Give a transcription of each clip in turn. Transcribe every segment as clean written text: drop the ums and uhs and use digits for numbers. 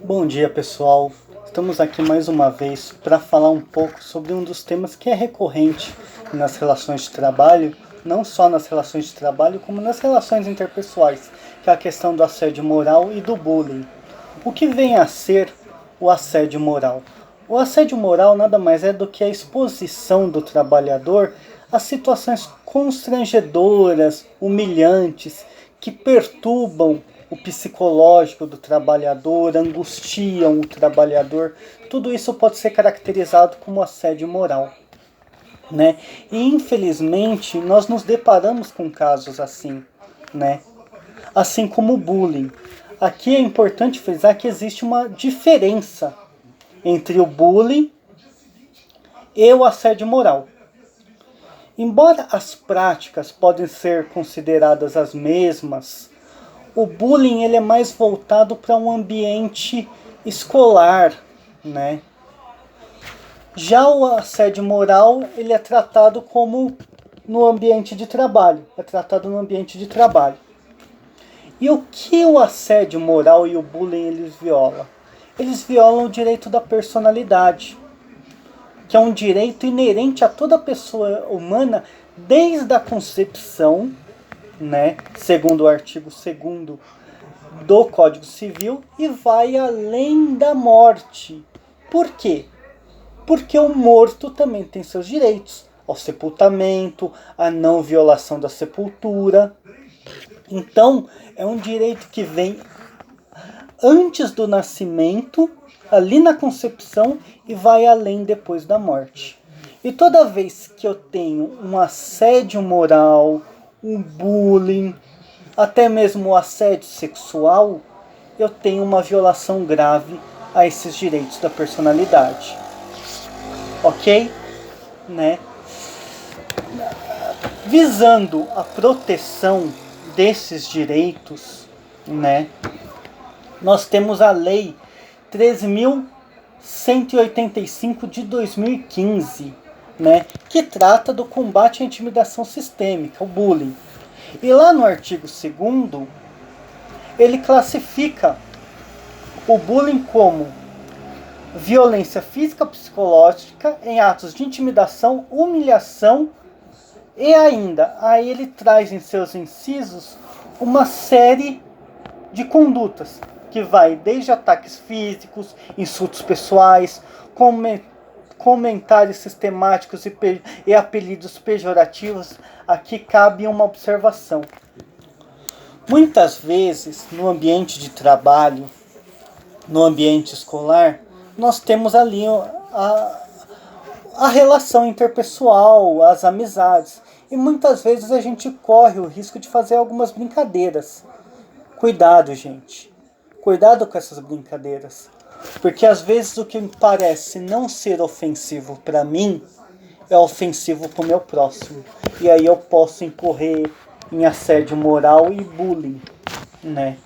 Bom dia, pessoal. Estamos aqui mais uma vez para falar um pouco sobre um dos temas que é recorrente nas relações de trabalho, não só nas relações de trabalho, como nas relações interpessoais, que é a questão do assédio moral e do bullying. O que vem a ser o assédio moral? O assédio moral nada mais é do que a exposição do trabalhador a situações constrangedoras, humilhantes, que perturbam o psicológico do trabalhador, angustiam o trabalhador. Tudo isso pode ser caracterizado como assédio moral, né? E infelizmente nós nos deparamos com casos assim, né? Assim como o bullying. Aqui é importante frisar que existe uma diferença entre o bullying e o assédio moral. Embora as práticas podem ser consideradas as mesmas, o bullying ele é mais voltado para um ambiente escolar, né? Já o assédio moral, ele é tratado como no ambiente de trabalho, é tratado no ambiente de trabalho. E o que o assédio moral e o bullying eles violam? Eles violam o direito da personalidade, que é um direito inerente a toda pessoa humana desde a concepção, né, segundo o artigo 2º do Código Civil, e vai além da morte. Por quê? Porque o morto também tem seus direitos ao sepultamento, à não violação da sepultura. Então, é um direito que vem antes do nascimento, ali na concepção, e vai além depois da morte. E toda vez que eu tenho um assédio moral, um bullying, até mesmo o assédio sexual, eu tenho uma violação grave a esses direitos da personalidade. Ok? Né? Visando a proteção desses direitos, né? Nós temos a Lei 13.185 de 2015, né, que trata do combate à intimidação sistêmica, o bullying. E lá no artigo 2º, ele classifica o bullying como violência física ou psicológica em atos de intimidação, humilhação e ainda, aí ele traz em seus incisos uma série de condutas que vai desde ataques físicos, insultos pessoais, comentários sistemáticos e apelidos pejorativos. Aqui cabe uma observação. Muitas vezes, no ambiente de trabalho, no ambiente escolar, nós temos ali a relação interpessoal, as amizades. E muitas vezes a gente corre o risco de fazer algumas brincadeiras. Cuidado, gente. Cuidado com essas brincadeiras. Porque às vezes o que parece não ser ofensivo para mim é ofensivo para o meu próximo. E aí eu posso incorrer em assédio moral e bullying, né?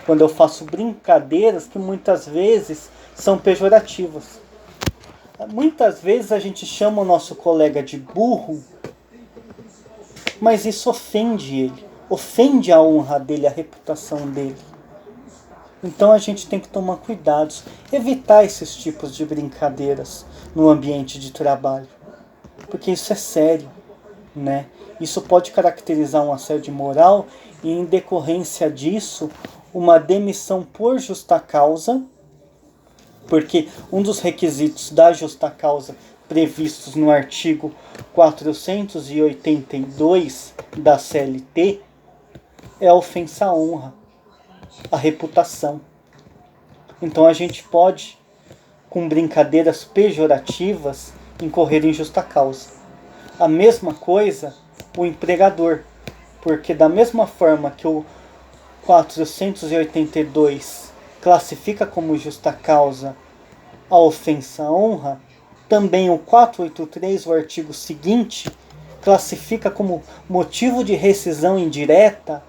Quando eu faço brincadeiras que muitas vezes são pejorativas. Muitas vezes a gente chama o nosso colega de burro, mas isso ofende ele. Ofende a honra dele, a reputação dele. Então a gente tem que tomar cuidados, evitar esses tipos de brincadeiras no ambiente de trabalho. Porque isso é sério, né? Isso pode caracterizar um assédio moral e, em decorrência disso, uma demissão por justa causa, porque um dos requisitos da justa causa previstos no artigo 482 da CLT é a ofensa à honra, a reputação. Então a gente pode, com brincadeiras pejorativas, incorrer em justa causa. A mesma coisa o empregador, porque da mesma forma que o 482 classifica como justa causa a ofensa à honra, também o 483, o artigo seguinte, classifica como motivo de rescisão indireta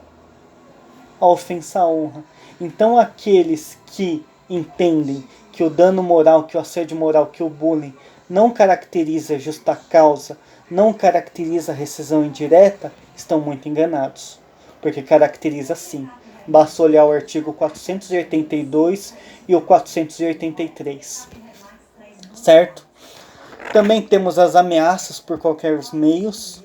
a ofensa à honra. Então aqueles que entendem que o dano moral, que o assédio moral, que o bullying não caracteriza justa causa, não caracteriza rescisão indireta, estão muito enganados. Porque caracteriza sim. Basta olhar o artigo 482 e o 483. Certo? Também temos as ameaças por qualquer meios,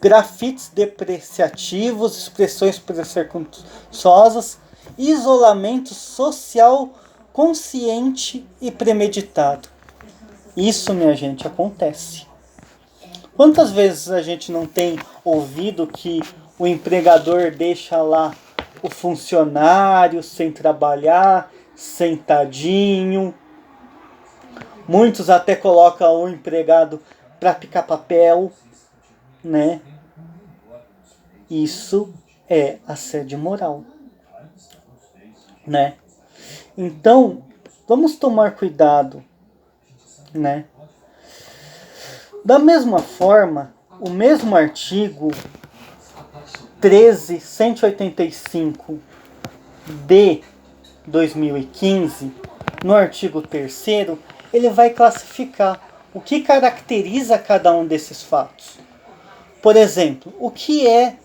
grafites depreciativos, expressões preconceituosas, isolamento social consciente e premeditado. Isso, minha gente, acontece. Quantas vezes a gente não tem ouvido que o empregador deixa lá o funcionário sem trabalhar, sentadinho? Muitos até colocam o empregado para picar papel, né? Isso é assédio moral, né? Então, vamos tomar cuidado, né? Da mesma forma, o mesmo artigo 13.185 de 2015, no artigo 3º, ele vai classificar o que caracteriza cada um desses fatos. Por exemplo, o que é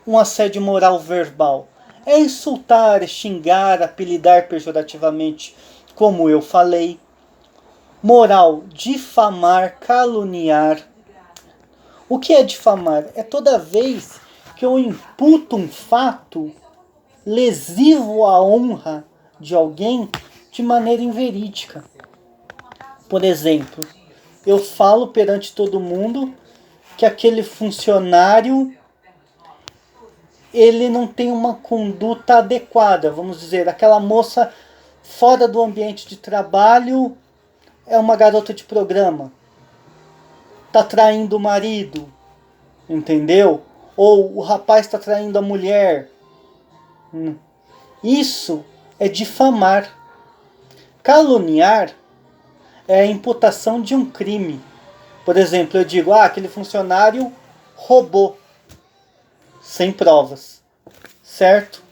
um assédio moral verbal? É insultar, xingar, apelidar pejorativamente, como eu falei. Moral, difamar, caluniar. O que é difamar? É toda vez que eu imputo um fato lesivo à honra de alguém de maneira inverídica. Por exemplo, eu falo perante todo mundo que aquele funcionário ele não tem uma conduta adequada, vamos dizer, aquela moça fora do ambiente de trabalho é uma garota de programa, tá traindo o marido, entendeu? Ou o rapaz está traindo a mulher. Isso é difamar. Caluniar é a imputação de um crime. Por exemplo, eu digo, aquele funcionário roubou, sem provas, certo?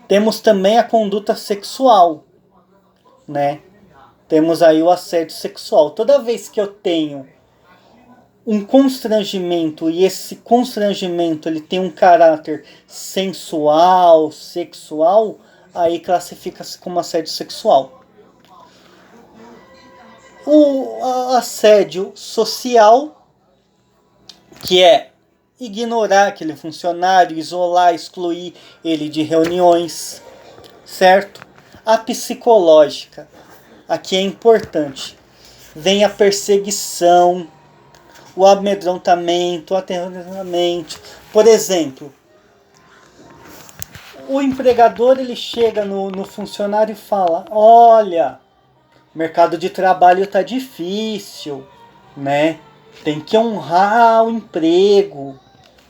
Temos também a conduta sexual, né? Temos aí o assédio sexual. Toda vez que eu tenho um constrangimento e esse constrangimento ele tem um caráter sensual, sexual, aí classifica-se como assédio sexual. O assédio social, que é ignorar aquele funcionário, isolar, excluir ele de reuniões, certo? A psicológica, aqui é importante. Vem a perseguição, o amedrontamento, o aterrorizamento. Por exemplo, o empregador ele chega no funcionário e fala: olha, o mercado de trabalho tá difícil, né? Tem que honrar o emprego,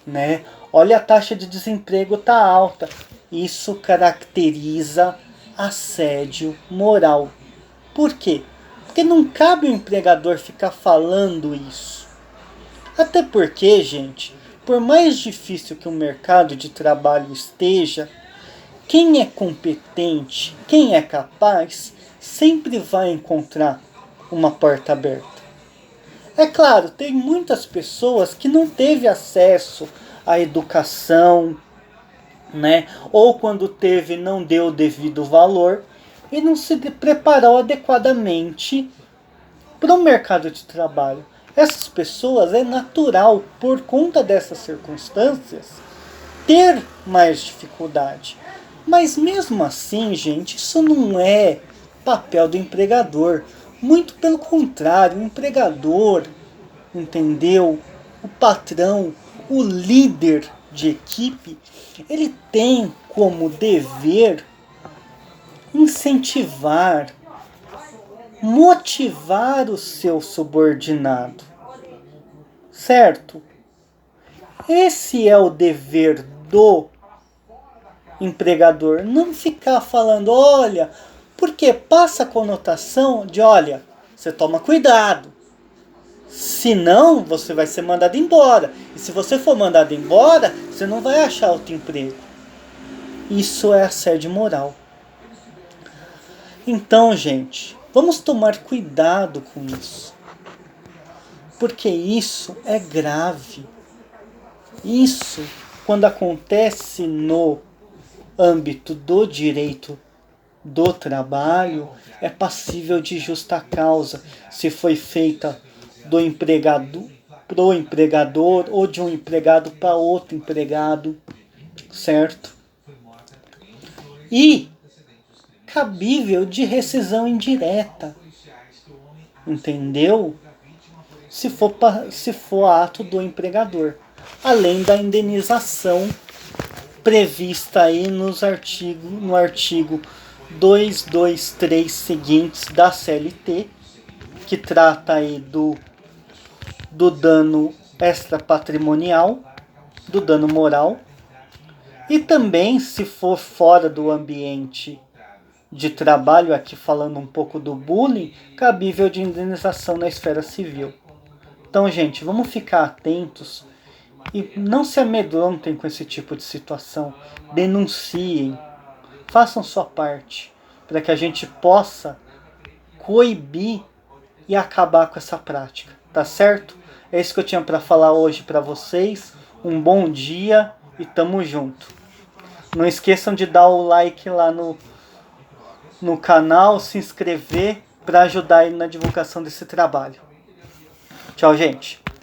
né? Olha, a taxa de desemprego tá alta. Isso caracteriza assédio moral. Por quê? Porque não cabe o empregador ficar falando isso. Até porque, gente, por mais difícil que o mercado de trabalho esteja, quem é competente, quem é capaz, sempre vai encontrar uma porta aberta. É claro, tem muitas pessoas que não teve acesso à educação, né? Ou quando teve, não deu o devido valor e não se preparou adequadamente para o mercado de trabalho. Essas pessoas é natural, por conta dessas circunstâncias, ter mais dificuldade. Mas mesmo assim, gente, isso não é papel do empregador. Muito pelo contrário, o empregador, entendeu? O patrão, o líder de equipe, ele tem como dever incentivar, motivar o seu subordinado, certo? Esse é o dever do empregador, não ficar falando, olha, porque passa a conotação de, olha, você toma cuidado, senão você vai ser mandado embora, e se você for mandado embora, você não vai achar outro emprego. Isso é assédio moral. Então, gente, vamos tomar cuidado com isso. Porque isso é grave. Isso quando acontece no âmbito do direito do trabalho, é passível de justa causa, se foi feita do empregado pro empregador ou de um empregado para outro empregado, certo? E cabível de rescisão indireta, entendeu? Se for ato do empregador, além da indenização prevista aí no artigo 223 seguintes da CLT, que trata aí do dano extrapatrimonial, do dano moral, e também, se for fora do ambiente de trabalho, aqui falando um pouco do bullying, cabível de indenização na esfera civil. Então, gente, vamos ficar atentos e não se amedrontem com esse tipo de situação. Denunciem, façam sua parte, para que a gente possa coibir e acabar com essa prática, tá certo? É isso que eu tinha para falar hoje para vocês. Um bom dia e tamo junto. Não esqueçam de dar o like lá no canal, se inscrever para ajudar aí na divulgação desse trabalho. Tchau, gente.